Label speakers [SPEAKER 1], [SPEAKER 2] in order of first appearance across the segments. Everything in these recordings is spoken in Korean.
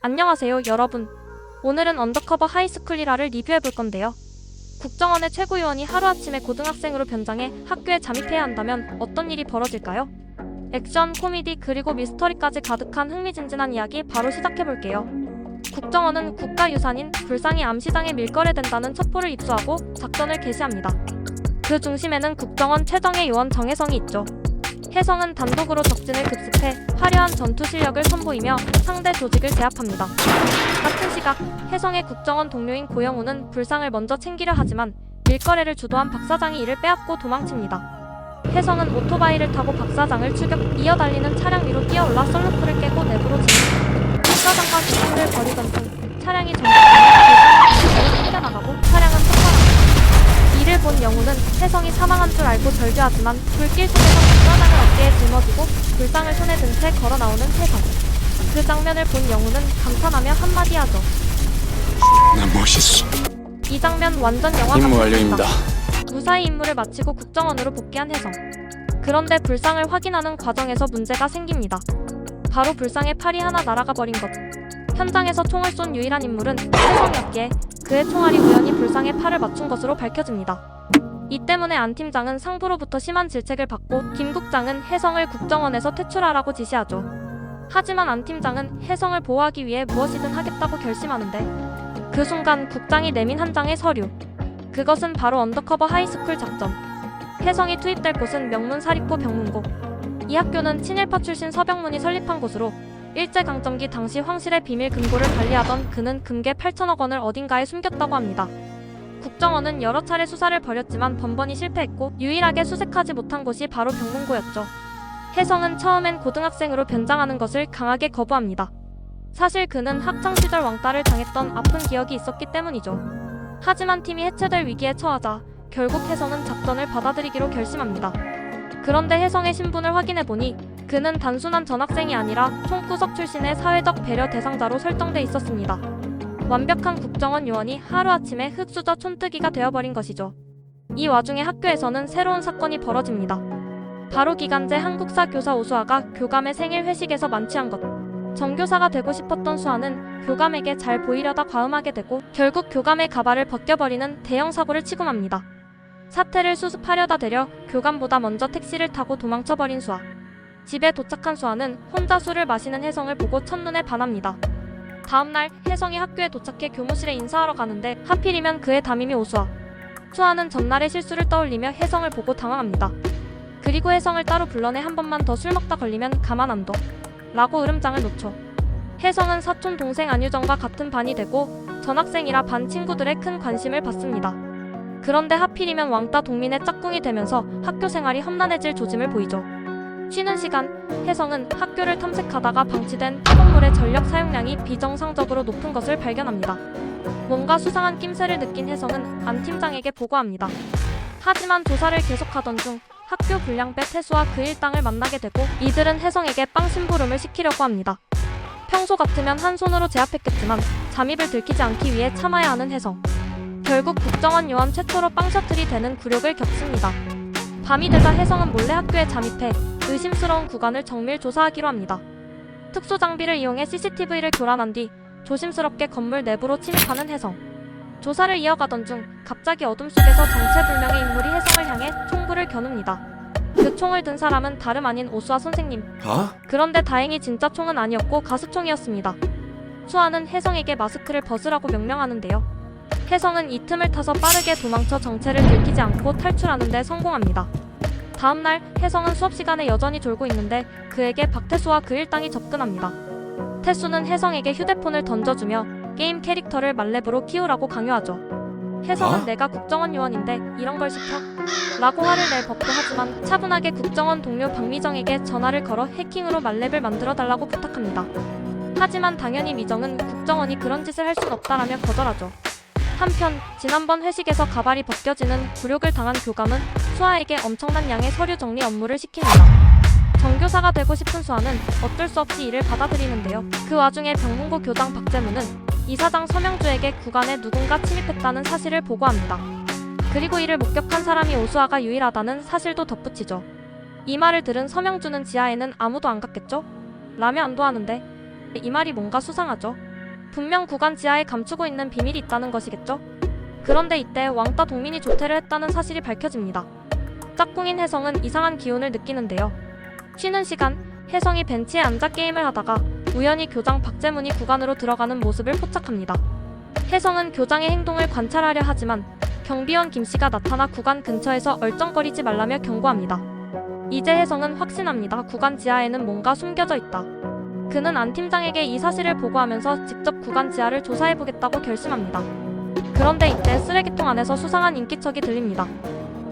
[SPEAKER 1] 안녕하세요, 여러분. 오늘은 언더커버 하이스쿨 1화를 리뷰해볼 건데요. 국정원의 최고위원이 하루아침에 고등학생으로 변장해 학교에 잠입해야 한다면 어떤 일이 벌어질까요? 액션, 코미디, 그리고 미스터리까지 가득한 흥미진진한 이야기 바로 시작해볼게요. 국정원은 국가유산인 불상이 암시장에 밀거래된다는 첩보를 입수하고 작전을 개시합니다. 그 중심에는 국정원 최정예 요원 정혜성이 있죠. 혜성은 단독으로 적진을 급습해 화려한 전투 실력을 선보이며 상대 조직을 제압합니다. 같은 시각, 혜성의 국정원 동료인 고영우는 불상을 먼저 챙기려 하지만 밀거래를 주도한 박 사장이 이를 빼앗고 도망칩니다. 혜성은 오토바이를 타고 박 사장을 추격, 이어 달리는 차량 위로 뛰어올라 썰루프를 깨고 내부로 진입. 박 사장과 기승을 벌이던 중 차량이 전복하며 튕겨나가고 차량은 폭발합니다. 이를 본 영우는 혜성이 사망한 줄 알고 절규하지만 불길 속에서 박사장을 어깨에 짊어지고 불상을 손에 든 채 걸어 나오는 혜성. 그 장면을 본 영우는 감탄하며 한마디 하죠.
[SPEAKER 2] 나 멋있어.
[SPEAKER 1] 이 장면 완전 영화
[SPEAKER 2] 임무
[SPEAKER 1] 같습니다.
[SPEAKER 2] 완료입니다.
[SPEAKER 1] 무사히 임무를 마치고 국정원으로 복귀한 혜성. 그런데 불상을 확인하는 과정에서 문제가 생깁니다. 바로 불상의 팔이 하나 날아가 버린 것. 현장에서 총을 쏜 유일한 인물은 혜성이었기에 그의 총알이 우연히 불상의 팔을 맞춘 것으로 밝혀집니다. 이 때문에 안 팀장은 상부로부터 심한 질책을 받고 김 국장은 혜성을 국정원에서 퇴출하라고 지시하죠. 하지만 안 팀장은 혜성을 보호하기 위해 무엇이든 하겠다고 결심하는데 그 순간 국장이 내민 한 장의 서류. 그것은 바로 언더커버 하이스쿨 작전. 혜성이 투입될 곳은 명문사립고 병문고. 이 학교는 친일파 출신 서병문이 설립한 곳으로 일제강점기 당시 황실의 비밀 금고를 관리하던 그는 금괴 8천억 원을 어딘가에 숨겼다고 합니다. 국정원은 여러 차례 수사를 벌였지만 번번이 실패했고 유일하게 수색하지 못한 곳이 바로 병문고였죠. 혜성은 처음엔 고등학생으로 변장하는 것을 강하게 거부합니다. 사실 그는 학창시절 왕따를 당했던 아픈 기억이 있었기 때문이죠. 하지만 팀이 해체될 위기에 처하자 결국 혜성은 작전을 받아들이기로 결심합니다. 그런데 혜성의 신분을 확인해보니 그는 단순한 전학생이 아니라 총구석 출신의 사회적 배려 대상자로 설정돼 있었습니다. 완벽한 국정원 요원이 하루아침에 흙수저 촌뜨기가 되어버린 것이죠. 이 와중에 학교에서는 새로운 사건이 벌어집니다. 바로 기간제 한국사 교사 오수아가 교감의 생일 회식에서 만취한 것. 정교사가 되고 싶었던 수아는 교감에게 잘 보이려다 과음하게 되고 결국 교감의 가발을 벗겨버리는 대형 사고를 치고 맙니다. 사태를 수습하려다 되려 교감보다 먼저 택시를 타고 도망쳐버린 수아. 집에 도착한 수아는 혼자 술을 마시는 혜성을 보고 첫눈에 반합니다. 다음날 혜성이 학교에 도착해 교무실에 인사하러 가는데 하필이면 그의 담임이 오수아. 수아는 전날의 실수를 떠올리며 혜성을 보고 당황합니다. 그리고 혜성을 따로 불러내 한 번만 더 술 먹다 걸리면 가만 안 둬 라고 으름장을 놓죠. 혜성은 사촌 동생 안유정과 같은 반이 되고 전학생이라 반 친구들의 큰 관심을 받습니다. 그런데 하필이면 왕따 동민의 짝꿍이 되면서 학교 생활이 험난해질 조짐을 보이죠. 쉬는 시간, 혜성은 학교를 탐색하다가 방치된 폐건물의 전력 사용량이 비정상적으로 높은 것을 발견합니다. 뭔가 수상한 낌새를 느낀 혜성은 안 팀장에게 보고합니다. 하지만 조사를 계속하던 중 학교 불량배 태수와 그 일당을 만나게 되고 이들은 혜성에게 빵 심부름을 시키려고 합니다. 평소 같으면 한 손으로 제압했겠지만 잠입을 들키지 않기 위해 참아야 하는 혜성. 결국 국정원 요원 최초로 빵 셔틀이 되는 굴욕을 겪습니다. 밤이 되자 혜성은 몰래 학교에 잠입해 의심스러운 구간을 정밀 조사하기로 합니다. 특수 장비를 이용해 CCTV를 교란한 뒤 조심스럽게 건물 내부로 침입하는 혜성. 조사를 이어가던 중 갑자기 어둠 속에서 정체불명의 인물이 혜성을 향해 총구를 겨눕니다. 그 총을 든 사람은 다름 아닌 오수아 선생님. 그런데 다행히 진짜 총은 아니었고 가스총이었습니다. 수아는 혜성에게 마스크를 벗으라고 명령하는데요. 혜성은 이 틈을 타서 빠르게 도망쳐 정체를 들키지 않고 탈출하는 데 성공합니다. 다음날 혜성은 수업시간에 여전히 졸고 있는데 그에게 박태수와 그 일당이 접근합니다. 태수는 혜성에게 휴대폰을 던져주며 게임 캐릭터를 말렙으로 키우라고 강요하죠. 혜성은 내가 국정원 요원인데 이런 걸 시켜? 라고 화를 낼 법도 하지만 차분하게 국정원 동료 박미정에게 전화를 걸어 해킹으로 말렙을 만들어달라고 부탁합니다. 하지만 당연히 미정은 국정원이 그런 짓을 할 순 없다라며 거절하죠. 한편 지난번 회식에서 가발이 벗겨지는 굴욕을 당한 교감은 수아에게 엄청난 양의 서류 정리 업무를 시킵니다. 정교사가 되고 싶은 수아는 어쩔 수 없이 이를 받아들이는데요. 그 와중에 병문고 교장 박재무는 이사장 서명주에게 구간에 누군가 침입했다는 사실을 보고합니다. 그리고 이를 목격한 사람이 오수아가 유일하다는 사실도 덧붙이죠. 이 말을 들은 서명주는 지하에는 아무도 안 갔겠죠? 라며 안도하는데 이 말이 뭔가 수상하죠. 분명 구간 지하에 감추고 있는 비밀이 있다는 것이겠죠? 그런데 이때 왕따 동민이 조퇴를 했다는 사실이 밝혀집니다. 짝꿍인 혜성은 이상한 기운을 느끼는데요. 쉬는 시간, 혜성이 벤치에 앉아 게임을 하다가 우연히 교장 박재문이 구간으로 들어가는 모습을 포착합니다. 혜성은 교장의 행동을 관찰하려 하지만 경비원 김씨가 나타나 구간 근처에서 얼쩡거리지 말라며 경고합니다. 이제 혜성은 확신합니다. 구간 지하에는 뭔가 숨겨져 있다. 그는 안 팀장에게 이 사실을 보고하면서 직접 구간 지하를 조사해보겠다고 결심합니다. 그런데 이때 쓰레기통 안에서 수상한 인기척이 들립니다.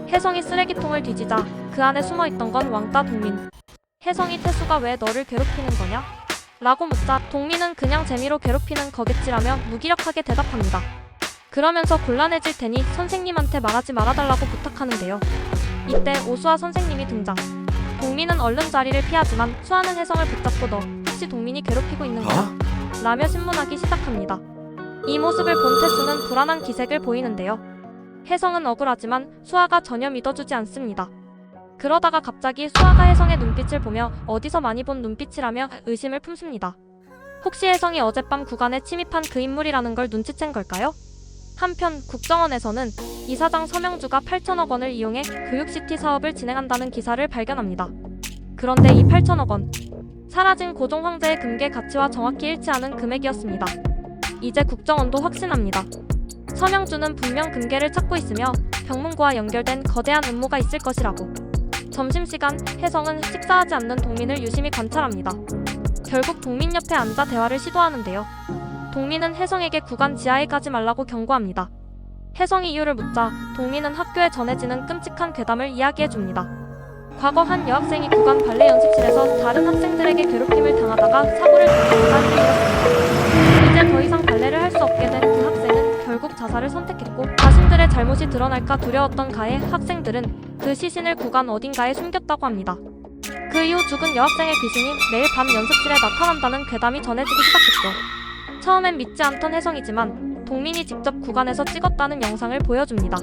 [SPEAKER 1] 혜성이 쓰레기통을 뒤지자 그 안에 숨어있던 건 왕따 동민. 혜성이 태수가 왜 너를 괴롭히는 거냐? 라고 묻자 동민은 그냥 재미로 괴롭히는 거겠지라며 무기력하게 대답합니다. 그러면서 곤란해질 테니 선생님한테 말하지 말아달라고 부탁하는데요. 이때 오수아 선생님이 등장. 동민은 얼른 자리를 피하지만 수아는 혜성을 붙잡고 너 혹시 동민이 괴롭히고 있는 거야? 라며 신문하기 시작합니다. 이 모습을 본 태수는 불안한 기색을 보이는데요. 혜성은 억울하지만 수아가 전혀 믿어주지 않습니다. 그러다가 갑자기 수아가 혜성의 눈빛을 보며 어디서 많이 본 눈빛이라며 의심을 품습니다. 혹시 혜성이 어젯밤 구간에 침입한 그 인물이라는 걸 눈치챈 걸까요? 한편 국정원에서는 이사장 서명주가 8천억 원을 이용해 교육시티 사업을 진행한다는 기사를 발견합니다. 그런데 이 8천억 원, 사라진 고종 황제의 금괴 가치와 정확히 일치하는 금액이었습니다. 이제 국정원도 확신합니다. 서명주는 분명 금괴를 찾고 있으며 병문고와 연결된 거대한 음모가 있을 것이라고. 점심시간, 혜성은 식사하지 않는 동민을 유심히 관찰합니다. 결국 동민 옆에 앉아 대화를 시도하는데요. 동민은 혜성에게 구간 지하에 가지 말라고 경고합니다. 혜성이 이유를 묻자 동민은 학교에 전해지는 끔찍한 괴담을 이야기해줍니다. 과거 한 여학생이 구간 발레 연습실에서 다른 학생들에게 괴롭힘을 당하다가 사고를 당해 자살을 이뤘습니다. 이제 더 이상 발레를 할 수 없게 된 그 학생은 결국 자살을 선택했고 자신들의 잘못이 드러날까 두려웠던 가해 학생들은 그 시신을 구간 어딘가에 숨겼다고 합니다. 그 이후 죽은 여학생의 귀신이 매일 밤 연습실에 나타난다는 괴담이 전해지기 시작했죠. 처음엔 믿지 않던 혜성이지만 동민이 직접 구간에서 찍었다는 영상을 보여줍니다.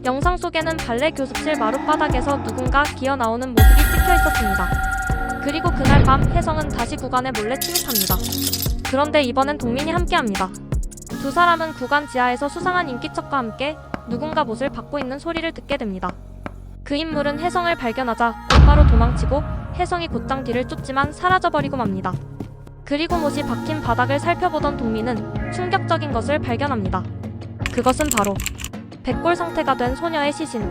[SPEAKER 1] 영상 속에는 발레 교습실 마룻바닥에서 누군가 기어 나오는 모습이 찍혀 있었습니다. 그리고 그날 밤 혜성은 다시 구간에 몰래 침입합니다. 그런데 이번엔 동민이 함께합니다. 두 사람은 구간 지하에서 수상한 인기척과 함께 누군가 못을 받고 있는 소리를 듣게 됩니다. 그 인물은 혜성을 발견하자 곧바로 도망치고 혜성이 곧장 뒤를 쫓지만 사라져버리고 맙니다. 그리고 못이 박힌 바닥을 살펴보던 동민은 충격적인 것을 발견합니다. 그것은 바로 백골 상태가 된 소녀의 시신.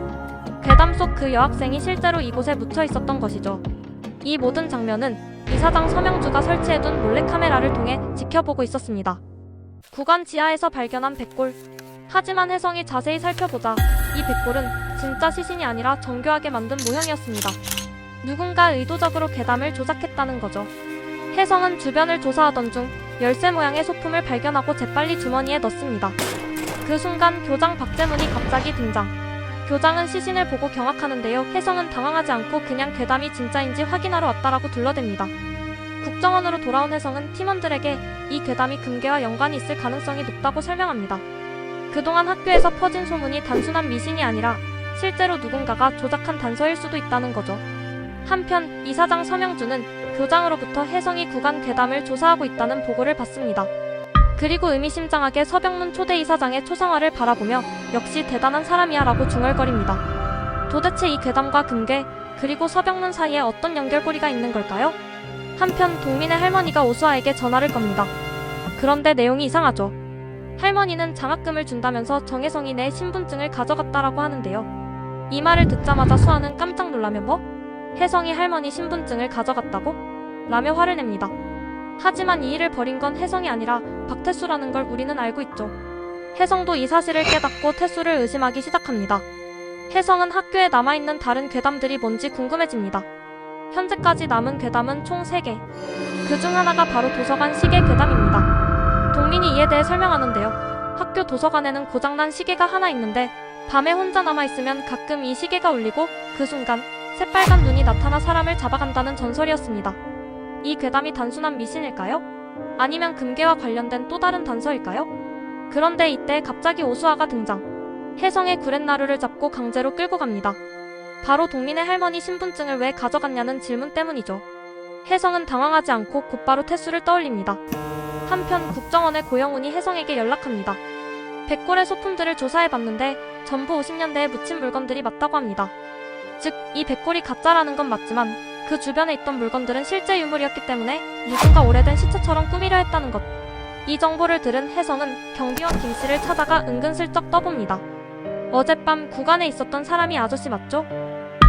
[SPEAKER 1] 괴담 속 그 여학생이 실제로 이곳에 묻혀 있었던 것이죠. 이 모든 장면은 이사장 서명주가 설치해둔 몰래카메라를 통해 지켜보고 있었습니다. 구간 지하에서 발견한 백골. 하지만 혜성이 자세히 살펴보자 이 백골은 진짜 시신이 아니라 정교하게 만든 모형이었습니다. 누군가 의도적으로 괴담을 조작했다는 거죠. 혜성은 주변을 조사하던 중 열쇠 모양의 소품을 발견하고 재빨리 주머니에 넣습니다. 그 순간 교장 박재문이 갑자기 등장. 교장은 시신을 보고 경악하는데요. 혜성은 당황하지 않고 그냥 괴담이 진짜인지 확인하러 왔다라고 둘러댑니다. 국정원으로 돌아온 혜성은 팀원들에게 이 괴담이 금괴와 연관이 있을 가능성이 높다고 설명합니다. 그동안 학교에서 퍼진 소문이 단순한 미신이 아니라 실제로 누군가가 조작한 단서일 수도 있다는 거죠. 한편 이사장 서명주는 교장으로부터 혜성이 구간 괴담을 조사하고 있다는 보고를 받습니다. 그리고 의미심장하게 서병문 초대 이사장의 초상화를 바라보며 역시 대단한 사람이야 라고 중얼거립니다. 도대체 이 괴담과 금괴 그리고 서병문 사이에 어떤 연결고리가 있는 걸까요? 한편 동민의 할머니가 오수아에게 전화를 겁니다. 그런데 내용이 이상하죠. 할머니는 장학금을 준다면서 정혜성이 내 신분증을 가져갔다라고 하는데요. 이 말을 듣자마자 수아는 깜짝 놀라며 뭐? 혜성이 할머니 신분증을 가져갔다고? 라며 화를 냅니다. 하지만 이 일을 벌인 건 혜성이 아니라 박태수라는 걸 우리는 알고 있죠. 혜성도 이 사실을 깨닫고 태수를 의심하기 시작합니다. 혜성은 학교에 남아있는 다른 괴담들이 뭔지 궁금해집니다. 현재까지 남은 괴담은 총 3개. 그중 하나가 바로 도서관 시계 괴담입니다. 동민이 이에 대해 설명하는데요. 학교 도서관에는 고장난 시계가 하나 있는데 밤에 혼자 남아있으면 가끔 이 시계가 울리고 그 순간 새빨간 눈이 나타나 사람을 잡아간다는 전설이었습니다. 이 괴담이 단순한 미신일까요? 아니면 금괴와 관련된 또 다른 단서일까요? 그런데 이때 갑자기 오수아가 등장. 혜성의 구렛나루를 잡고 강제로 끌고 갑니다. 바로 동민의 할머니 신분증을 왜 가져갔냐는 질문 때문이죠. 혜성은 당황하지 않고 곧바로 태수를 떠올립니다. 한편 국정원의 고영훈이 혜성에게 연락합니다. 백골의 소품들을 조사해봤는데 전부 50년대에 묻힌 물건들이 맞다고 합니다. 즉, 이 백골이 가짜라는 건 맞지만 그 주변에 있던 물건들은 실제 유물이었기 때문에 누군가 오래된 시체처럼 꾸미려 했다는 것. 이 정보를 들은 혜성은 경비원 김씨를 찾아가 은근슬쩍 떠봅니다. 어젯밤 구간에 있었던 사람이 아저씨 맞죠?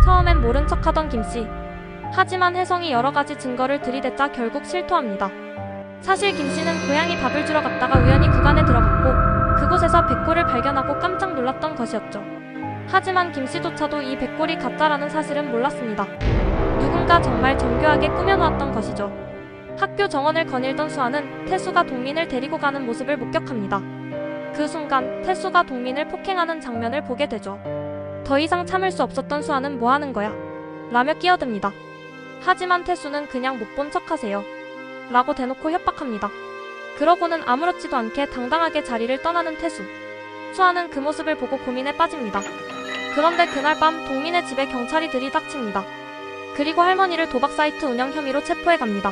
[SPEAKER 1] 처음엔 모른 척하던 김씨. 하지만 혜성이 여러가지 증거를 들이댔자 결국 실토합니다. 사실 김씨는 고양이 밥을 주러 갔다가 우연히 구간에 들어갔고 그곳에서 백골을 발견하고 깜짝 놀랐던 것이었죠. 하지만 김씨조차도 이 백골이 가짜라는 사실은 몰랐습니다. 누군가 정말 정교하게 꾸며놓았던 것이죠. 학교 정원을 거닐던 수아는 태수가 동민을 데리고 가는 모습을 목격합니다. 그 순간 태수가 동민을 폭행하는 장면을 보게 되죠. 더 이상 참을 수 없었던 수아는 뭐 하는 거야? 라며 끼어듭니다. 하지만 태수는 그냥 못 본 척하세요. 라고 대놓고 협박합니다. 그러고는 아무렇지도 않게 당당하게 자리를 떠나는 태수. 수아는 그 모습을 보고 고민에 빠집니다. 그런데 그날 밤 동민의 집에 경찰이 들이닥칩니다. 그리고 할머니를 도박 사이트 운영 혐의로 체포해 갑니다.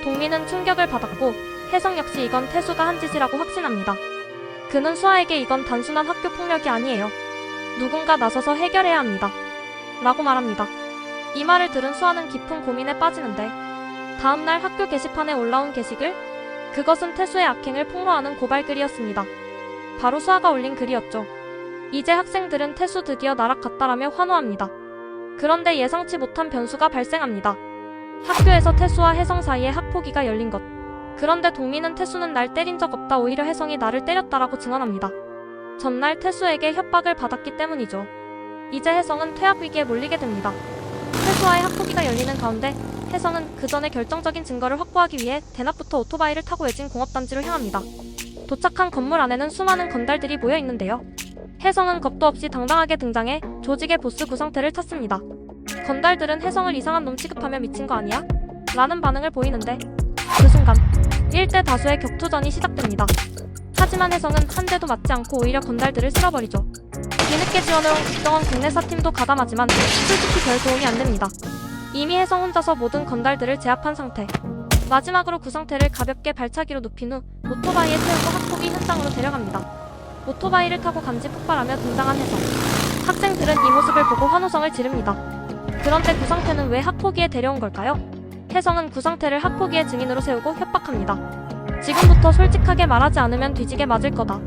[SPEAKER 1] 동민은 충격을 받았고 혜성 역시 이건 태수가 한 짓이라고 확신합니다. 그는 수아에게 이건 단순한 학교 폭력이 아니에요. 누군가 나서서 해결해야 합니다. 라고 말합니다. 이 말을 들은 수아는 깊은 고민에 빠지는데 다음날 학교 게시판에 올라온 게시글? 그것은 태수의 악행을 폭로하는 고발글이었습니다. 바로 수아가 올린 글이었죠. 이제 학생들은 태수 드디어 날아갔다라며 환호합니다. 그런데 예상치 못한 변수가 발생합니다. 학교에서 태수와 혜성 사이에 학폭위가 열린 것. 그런데 동민은 태수는 날 때린 적 없다, 오히려 혜성이 나를 때렸다라고 증언합니다. 전날 태수에게 협박을 받았기 때문이죠. 이제 혜성은 퇴학 위기에 몰리게 됩니다. 태수와의 학폭위가 열리는 가운데 혜성은 그 전에 결정적인 증거를 확보하기 위해 대낮부터 오토바이를 타고 외진 공업단지로 향합니다. 도착한 건물 안에는 수많은 건달들이 모여 있는데요. 혜성은 겁도 없이 당당하게 등장해 조직의 보스 구성태를 찾습니다. 건달들은 혜성을 이상한 놈 취급하며 미친 거 아니야? 라는 반응을 보이는데 그 순간 일대 다수의 격투전이 시작됩니다. 하지만 혜성은 한 대도 맞지 않고 오히려 건달들을 쓸어버리죠. 뒤늦게 지원해온 국정원 국내사팀도 가담하지만 솔직히 별 도움이 안 됩니다. 이미 혜성 혼자서 모든 건달들을 제압한 상태. 마지막으로 구성태를 가볍게 발차기로 눕힌 후 오토바이에 태우고 학폭위 현장으로 데려갑니다. 오토바이를 타고 감지 폭발하며 등장한 혜성. 학생들은 이 모습을 보고 환호성을 지릅니다. 그런데 구성태는 왜 학폭위에 데려온 걸까요? 혜성은 구성태를 학폭위의 증인으로 세우고 협박합니다. 지금부터 솔직하게 말하지 않으면 뒤지게 맞을 거다.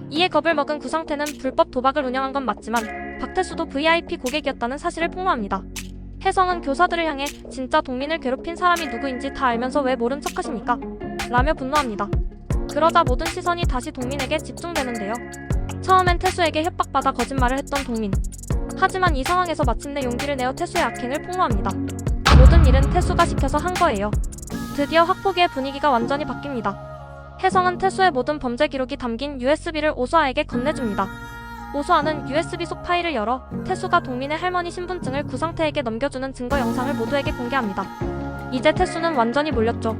[SPEAKER 1] 이에 겁을 먹은 구성태는 불법 도박을 운영한 건 맞지만 박태수도 VIP 고객이었다는 사실을 폭로합니다. 혜성은 교사들을 향해 진짜 동민을 괴롭힌 사람이 누구인지 다 알면서 왜 모른 척하십니까? 라며 분노합니다. 그러자 모든 시선이 다시 동민에게 집중되는데요. 처음엔 태수에게 협박받아 거짓말을 했던 동민. 하지만 이 상황에서 마침내 용기를 내어 태수의 악행을 폭로합니다. 모든 일은 태수가 시켜서 한 거예요. 드디어 학폭위의 분위기가 완전히 바뀝니다. 혜성은 태수의 모든 범죄 기록이 담긴 USB를 오수아에게 건네줍니다. 오수아는 USB 속 파일을 열어 태수가 동민의 할머니 신분증을 구성태에게 넘겨주는 증거 영상을 모두에게 공개합니다. 이제 태수는 완전히 몰렸죠.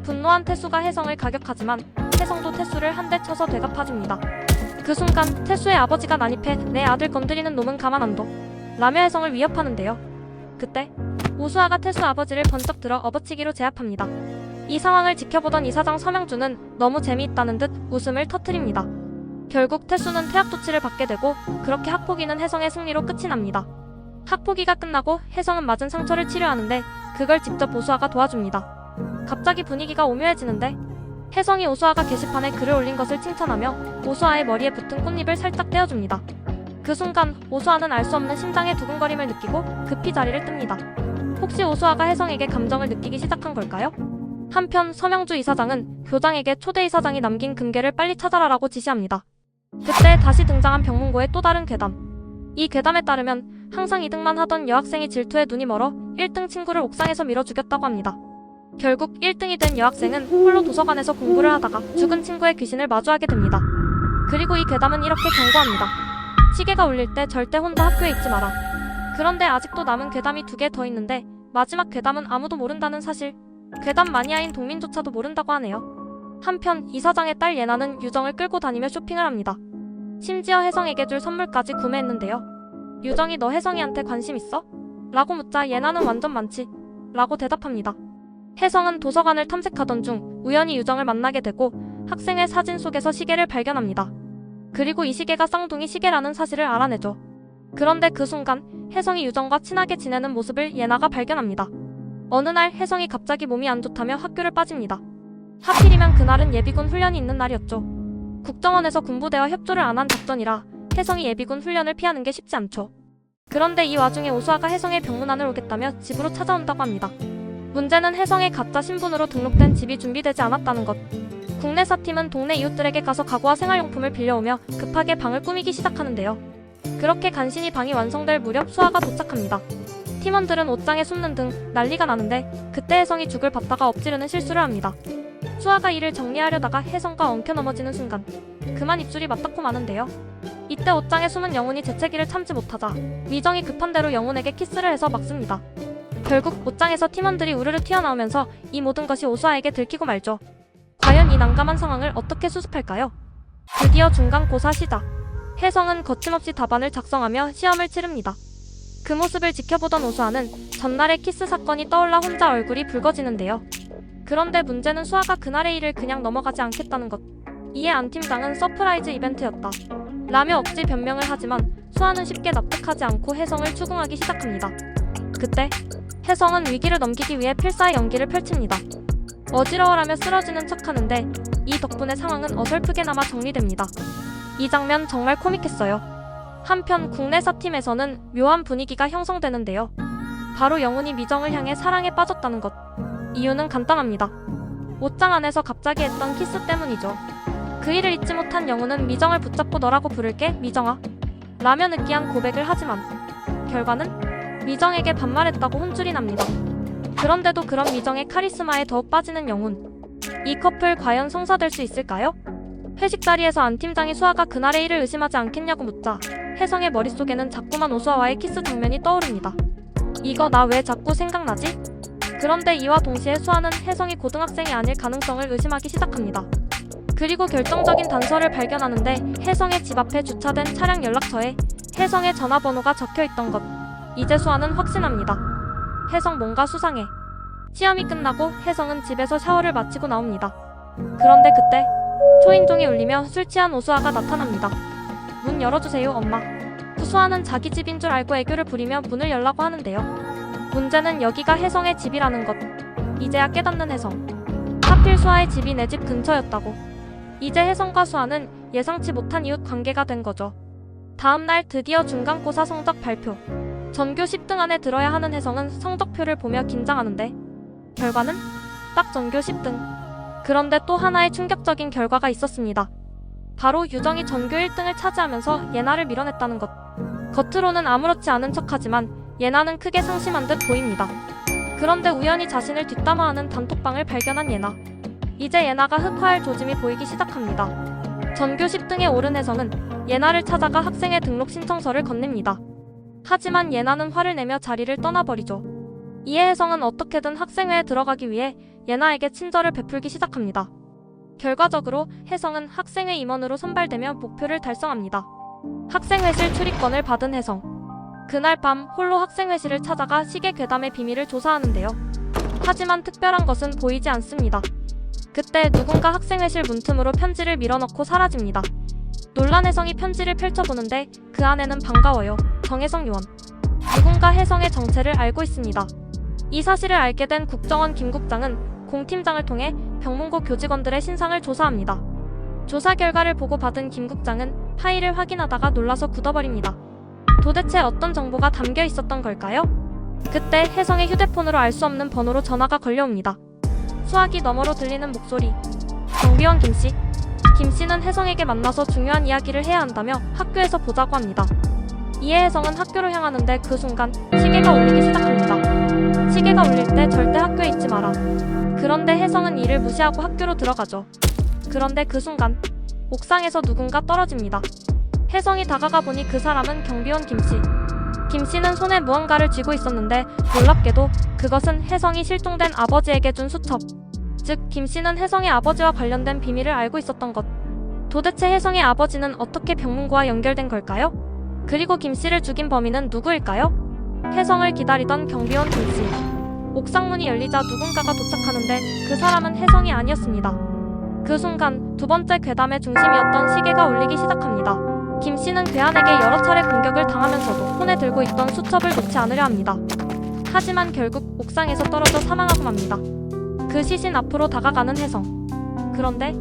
[SPEAKER 1] 분노한 태수가 혜성을 가격하지만 혜성도 태수를 한 대 쳐서 되갚아줍니다. 그 순간 태수의 아버지가 난입해 내 아들 건드리는 놈은 가만 안 둬 라며 혜성을 위협하는데요. 그때 오수아가 태수 아버지를 번쩍 들어 업어치기로 제압합니다. 이 상황을 지켜보던 이사장 서명주는 너무 재미있다는 듯 웃음을 터뜨립니다. 결국 태수는 퇴학 조치를 받게 되고 그렇게 학폭위는 혜성의 승리로 끝이 납니다. 학폭위가 끝나고 혜성은 맞은 상처를 치료하는데 그걸 직접 오수아가 도와줍니다. 갑자기 분위기가 오묘해지는데 혜성이 오수아가 게시판에 글을 올린 것을 칭찬하며 오수아의 머리에 붙은 꽃잎을 살짝 떼어줍니다. 그 순간 오수아는 알 수 없는 심장의 두근거림을 느끼고 급히 자리를 뜹니다. 혹시 오수아가 혜성에게 감정을 느끼기 시작한 걸까요? 한편 서명주 이사장은 교장에게 초대 이사장이 남긴 금괴를 빨리 찾아라라고 지시합니다. 그때 다시 등장한 병문고의 또 다른 괴담. 이 괴담에 따르면 항상 2등만 하던 여학생이 질투에 눈이 멀어 1등 친구를 옥상에서 밀어 죽였다고 합니다. 결국 1등이 된 여학생은 홀로 도서관에서 공부를 하다가 죽은 친구의 귀신을 마주하게 됩니다. 그리고 이 괴담은 이렇게 경고합니다. 시계가 울릴 때 절대 혼자 학교에 있지 마라. 그런데 아직도 남은 괴담이 2개 더 있는데 마지막 괴담은 아무도 모른다는 사실. 괴담 마니아인 동민조차도 모른다고 하네요. 한편 이사장의 딸 예나는 유정을 끌고 다니며 쇼핑을 합니다. 심지어 혜성에게 줄 선물까지 구매했는데요. 유정이 너 혜성이한테 관심 있어? 라고 묻자 예나는 완전 많지 라고 대답합니다. 혜성은 도서관을 탐색하던 중 우연히 유정을 만나게 되고 학생의 사진 속에서 시계를 발견합니다. 그리고 이 시계가 쌍둥이 시계라는 사실을 알아내죠. 그런데 그 순간 혜성이 유정과 친하게 지내는 모습을 예나가 발견합니다. 어느 날 혜성이 갑자기 몸이 안 좋다며 학교를 빠집니다. 하필이면 그날은 예비군 훈련이 있는 날이었죠. 국정원에서 군부대와 협조를 안 한 작전이라 혜성이 예비군 훈련을 피하는 게 쉽지 않죠. 그런데 이 와중에 오수아가 혜성의 병문안을 오겠다며 집으로 찾아온다고 합니다. 문제는 혜성의 가짜 신분으로 등록된 집이 준비되지 않았다는 것. 국내사팀은 동네 이웃들에게 가서 가구와 생활용품을 빌려오며 급하게 방을 꾸미기 시작하는데요. 그렇게 간신히 방이 완성될 무렵 수아가 도착합니다. 팀원들은 옷장에 숨는 등 난리가 나는데 그때 혜성이 죽을 받다가 엎지르는 실수를 합니다. 수아가 이를 정리하려다가 혜성과 엉켜 넘어지는 순간 그만 입술이 맞닿고 마는데요. 이때 옷장에 숨은 영훈이 재채기를 참지 못하자 미정이 급한 대로 영훈에게 키스를 해서 막습니다. 결국 옷장에서 팀원들이 우르르 튀어나오면서 이 모든 것이 오수아에게 들키고 말죠. 과연 이 난감한 상황을 어떻게 수습할까요? 드디어 중간고사 시작. 혜성은 거침없이 답안을 작성하며 시험을 치릅니다. 그 모습을 지켜보던 오수아는 전날의 키스 사건이 떠올라 혼자 얼굴이 붉어지는데요. 그런데 문제는 수아가 그날의 일을 그냥 넘어가지 않겠다는 것. 이에 안 팀장은 서프라이즈 이벤트였다 라며 억지 변명을 하지만 수아는 쉽게 납득하지 않고 혜성을 추궁하기 시작합니다. 그때 혜성은 위기를 넘기기 위해 필사의 연기를 펼칩니다. 어지러워라며 쓰러지는 척하는데 이 덕분에 상황은 어설프게나마 정리됩니다. 이 장면 정말 코믹했어요. 한편 국내사팀에서는 묘한 분위기가 형성되는데요. 바로 영훈이 미정을 향해 사랑에 빠졌다는 것. 이유는 간단합니다. 옷장 안에서 갑자기 했던 키스 때문이죠. 그 일을 잊지 못한 영훈은 미정을 붙잡고 너라고 부를게 미정아 라며 느끼한 고백을 하지만 결과는 미정에게 반말했다고 혼쭐이 납니다. 그런데도 그런 미정의 카리스마에 더욱 빠지는 영훈. 이 커플 과연 성사될 수 있을까요? 회식 자리에서 안 팀장이 수아가 그날의 일을 의심하지 않겠냐고 묻자 혜성의 머릿속에는 자꾸만 오수아와의 키스 장면이 떠오릅니다. 이거 나 왜 자꾸 생각나지? 그런데 이와 동시에 수아는 혜성이 고등학생이 아닐 가능성을 의심하기 시작합니다. 그리고 결정적인 단서를 발견하는데 혜성의 집 앞에 주차된 차량 연락처에 혜성의 전화번호가 적혀있던 것. 이제 수아는 확신합니다. 혜성 뭔가 수상해. 시험이 끝나고 혜성은 집에서 샤워를 마치고 나옵니다. 그런데 그때 초인종이 울리며 술 취한 오수아가 나타납니다. 문 열어주세요 엄마. 수아는 자기 집인 줄 알고 애교를 부리며 문을 열라고 하는데요. 문제는 여기가 혜성의 집이라는 것. 이제야 깨닫는 혜성. 하필 수아의 집이 내 집 근처였다고. 이제 혜성과 수아는 예상치 못한 이웃 관계가 된 거죠. 다음날 드디어 중간고사 성적 발표. 전교 10등 안에 들어야 하는 혜성은 성적표를 보며 긴장하는데 결과는 딱 전교 10등. 그런데 또 하나의 충격적인 결과가 있었습니다. 바로 유정이 전교 1등을 차지하면서 예나를 밀어냈다는 것. 겉으로는 아무렇지 않은 척하지만 예나는 크게 상심한 듯 보입니다. 그런데 우연히 자신을 뒷담화하는 단톡방을 발견한 예나. 이제 예나가 흑화할 조짐이 보이기 시작합니다. 전교 10등에 오른 혜성은 예나를 찾아가 학생회 등록 신청서를 건넵니다. 하지만 예나는 화를 내며 자리를 떠나버리죠. 이에 혜성은 어떻게든 학생회에 들어가기 위해 예나에게 친절을 베풀기 시작합니다. 결과적으로 혜성은 학생회 임원으로 선발되며 목표를 달성합니다. 학생회실 출입권을 받은 혜성. 그날 밤 홀로 학생회실을 찾아가 시계 괴담의 비밀을 조사하는데요. 하지만 특별한 것은 보이지 않습니다. 그때 누군가 학생회실 문틈으로 편지를 밀어넣고 사라집니다. 놀란 혜성이 편지를 펼쳐보는데 그 안에는 반가워요. 정혜성 요원. 누군가 혜성의 정체를 알고 있습니다. 이 사실을 알게 된 국정원 김 국장은 공 팀장을 통해 병문고 교직원들의 신상을 조사합니다. 조사 결과를 보고받은 김 국장은 파일을 확인하다가 놀라서 굳어버립니다. 도대체 어떤 정보가 담겨 있었던 걸까요? 그때 혜성의 휴대폰으로 알 수 없는 번호로 전화가 걸려옵니다. 수화기 너머로 들리는 목소리. 경비원 김씨. 김씨는 혜성에게 만나서 중요한 이야기를 해야 한다며 학교에서 보자고 합니다. 이에 혜성은 학교로 향하는데 그 순간 시계가 울리기 시작합니다. 시계가 울릴 때 절대 학교에 있지 마라. 그런데 혜성은 이를 무시하고 학교로 들어가죠. 그런데 그 순간 옥상에서 누군가 떨어집니다. 혜성이 다가가 보니 그 사람은 경비원 김씨. 김씨는 손에 무언가를 쥐고 있었는데 놀랍게도 그것은 혜성이 실종된 아버지에게 준 수첩. 즉 김씨는 혜성의 아버지와 관련된 비밀을 알고 있었던 것. 도대체 혜성의 아버지는 어떻게 병문고와 연결된 걸까요? 그리고 김씨를 죽인 범인은 누구일까요? 혜성을 기다리던 경비원 김씨. 옥상 문이 열리자 누군가가 도착하는데 그 사람은 혜성이 아니었습니다. 그 순간 두 번째 괴담의 중심이었던 시계가 울리기 시작합니다. 김 씨는 괴한에게 여러 차례 공격을 당하면서도 손에 들고 있던 수첩을 놓지 않으려 합니다. 하지만 결국 옥상에서 떨어져 사망하고 맙니다. 그 시신 앞으로 다가가는 혜성. 그런데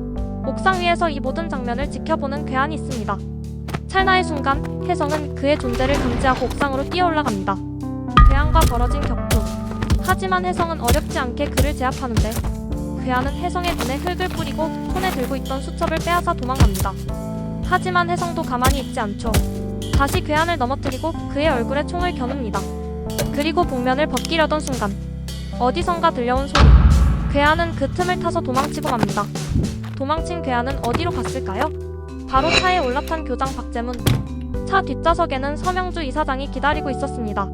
[SPEAKER 1] 옥상 위에서 이 모든 장면을 지켜보는 괴한이 있습니다. 찰나의 순간 혜성은 그의 존재를 감지하고 옥상으로 뛰어 올라갑니다. 괴한과 벌어진 격투. 하지만 혜성은 어렵지 않게 그를 제압하는데 괴한은 혜성의 눈에 흙을 뿌리고 손에 들고 있던 수첩을 빼앗아 도망갑니다. 하지만 혜성도 가만히 있지 않죠. 다시 괴한을 넘어뜨리고 그의 얼굴에 총을 겨눕니다. 그리고 복면을 벗기려던 순간 어디선가 들려온 소리. 괴한은 그 틈을 타서 도망치고 맙니다. 도망친 괴한은 어디로 갔을까요? 바로 차에 올라탄 교장 박재문. 차 뒷좌석에는 서명주 이사장이 기다리고 있었습니다.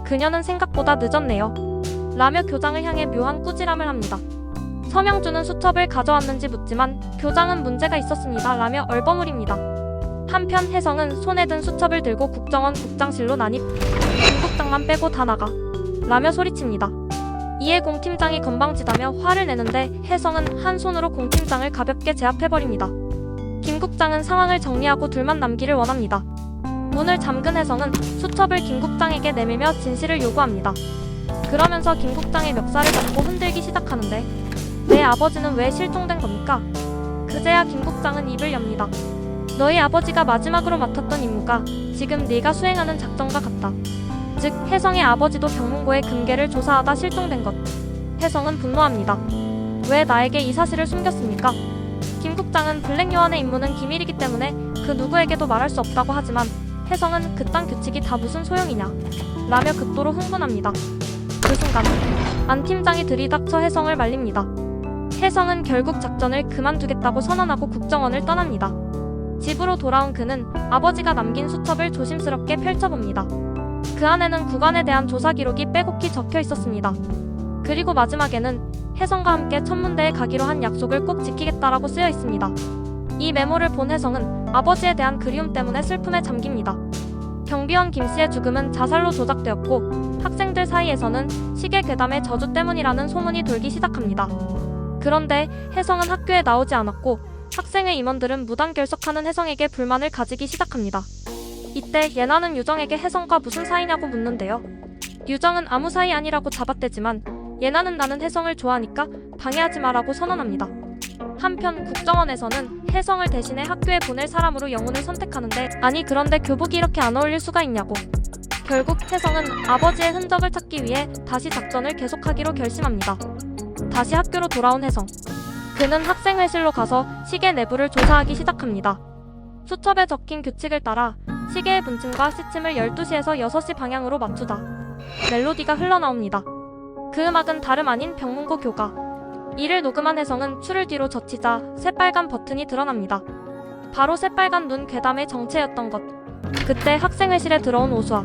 [SPEAKER 1] 그녀는 생각보다 늦었네요. 라며 교장을 향해 묘한 꾸지람을 합니다. 서명주는 수첩을 가져왔는지 묻지만 교장은 문제가 있었습니다 라며 얼버무립니다. 한편 혜성은 손에 든 수첩을 들고 국정원 국장실로 난입. 김국장만 빼고 다 나가 라며 소리칩니다. 이에 공팀장이 건방지다며 화를 내는데 혜성은 한 손으로 공팀장을 가볍게 제압해버립니다. 김국장은 상황을 정리하고 둘만 남기를 원합니다. 문을 잠근 혜성은 수첩을 김국장에게 내밀며 진실을 요구합니다. 그러면서 김국장의 멱살을 잡고 흔들기 시작하는데 내 아버지는 왜 실종된 겁니까? 그제야 김국장은 입을 엽니다. 너희 아버지가 마지막으로 맡았던 임무가 지금 네가 수행하는 작전과 같다. 즉 혜성의 아버지도 병문고의 금괴를 조사하다 실종된 것. 혜성은 분노합니다. 왜 나에게 이 사실을 숨겼습니까? 김국장은 블랙 요원의 임무는 기밀이기 때문에 그 누구에게도 말할 수 없다고 하지만 혜성은 그딴 규칙이 다 무슨 소용이냐 라며 극도로 흥분합니다. 그 순간 안 팀장이 들이닥쳐 혜성을 말립니다. 혜성은 결국 작전을 그만두겠다고 선언하고 국정원을 떠납니다. 집으로 돌아온 그는 아버지가 남긴 수첩을 조심스럽게 펼쳐봅니다. 그 안에는 구간에 대한 조사 기록이 빼곡히 적혀 있었습니다. 그리고 마지막에는 혜성과 함께 천문대에 가기로 한 약속을 꼭 지키겠다라고 쓰여 있습니다. 이 메모를 본 혜성은 아버지에 대한 그리움 때문에 슬픔에 잠깁니다. 경비원 김씨의 죽음은 자살로 조작되었고 학생들 사이에서는 시계 괴담의 저주 때문이라는 소문이 돌기 시작합니다. 그런데 혜성은 학교에 나오지 않았고 학생회 임원들은 무단 결석하는 혜성에게 불만을 가지기 시작합니다. 이때 예나는 유정에게 혜성과 무슨 사이냐고 묻는데요. 유정은 아무 사이 아니라고 잡아떼지만 예나는 나는 혜성을 좋아하니까 방해하지 마라고 선언합니다. 한편 국정원에서는 혜성을 대신해 학교에 보낼 사람으로 영훈을 선택하는데 아니 그런데 교복이 이렇게 안 어울릴 수가 있냐고. 결국 혜성은 아버지의 흔적을 찾기 위해 다시 작전을 계속하기로 결심합니다. 다시 학교로 돌아온 혜성. 그는 학생회실로 가서 시계 내부를 조사하기 시작합니다. 수첩에 적힌 규칙을 따라 시계의 분침과 시침을 12시에서 6시 방향으로 맞추자 멜로디가 흘러나옵니다. 그 음악은 다름 아닌 병문고 교가. 이를 녹음한 혜성은 추를 뒤로 젖히자 새빨간 버튼이 드러납니다. 바로 새빨간 눈 괴담의 정체였던 것. 그때 학생회실에 들어온 오수아.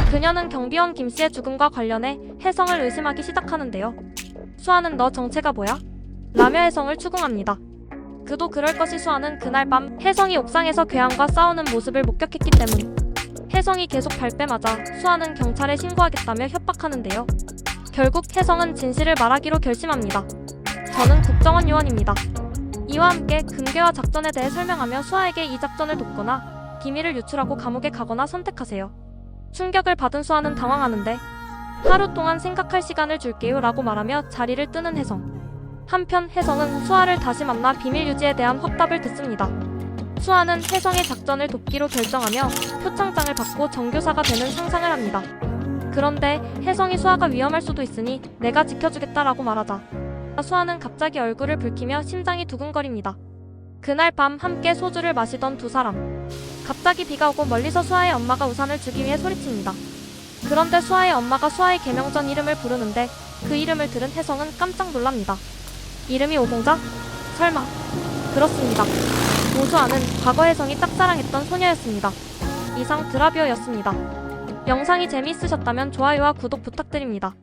[SPEAKER 1] 그녀는 경비원 김씨의 죽음과 관련해 혜성을 의심하기 시작하는데요. 수아는 너 정체가 뭐야? 라며 혜성을 추궁합니다. 그도 그럴 것이 수아는 그날 밤 혜성이 옥상에서 괴한과 싸우는 모습을 목격했기 때문. 혜성이 계속 발뺌하자 수아는 경찰에 신고하겠다며 협박하는데요. 결국 혜성은 진실을 말하기로 결심합니다. 저는 국정원 요원입니다. 이와 함께 금괴와 작전에 대해 설명하며 수아에게 이 작전을 돕거나 기밀을 유출하고 감옥에 가거나 선택하세요. 충격을 받은 수아는 당황하는데 하루 동안 생각할 시간을 줄게요 라고 말하며 자리를 뜨는 혜성. 한편 혜성은 수아를 다시 만나 비밀 유지에 대한 확답을 듣습니다. 수아는 혜성의 작전을 돕기로 결정하며 표창장을 받고 정교사가 되는 상상을 합니다. 그런데 혜성이 수아가 위험할 수도 있으니 내가 지켜주겠다라고 말하자 수아는 갑자기 얼굴을 붉히며 심장이 두근거립니다. 그날 밤 함께 소주를 마시던 두 사람. 갑자기 비가 오고 멀리서 수아의 엄마가 우산을 주기 위해 소리칩니다. 그런데 수아의 엄마가 수아의 개명전 이름을 부르는데 그 이름을 들은 혜성은 깜짝 놀랍니다. 이름이 오공자? 설마. 그렇습니다. 오수아는 과거 혜성이 짝사랑했던 소녀였습니다. 이상 드라뷰어였습니다. 영상이 재미있으셨다면 좋아요와 구독 부탁드립니다.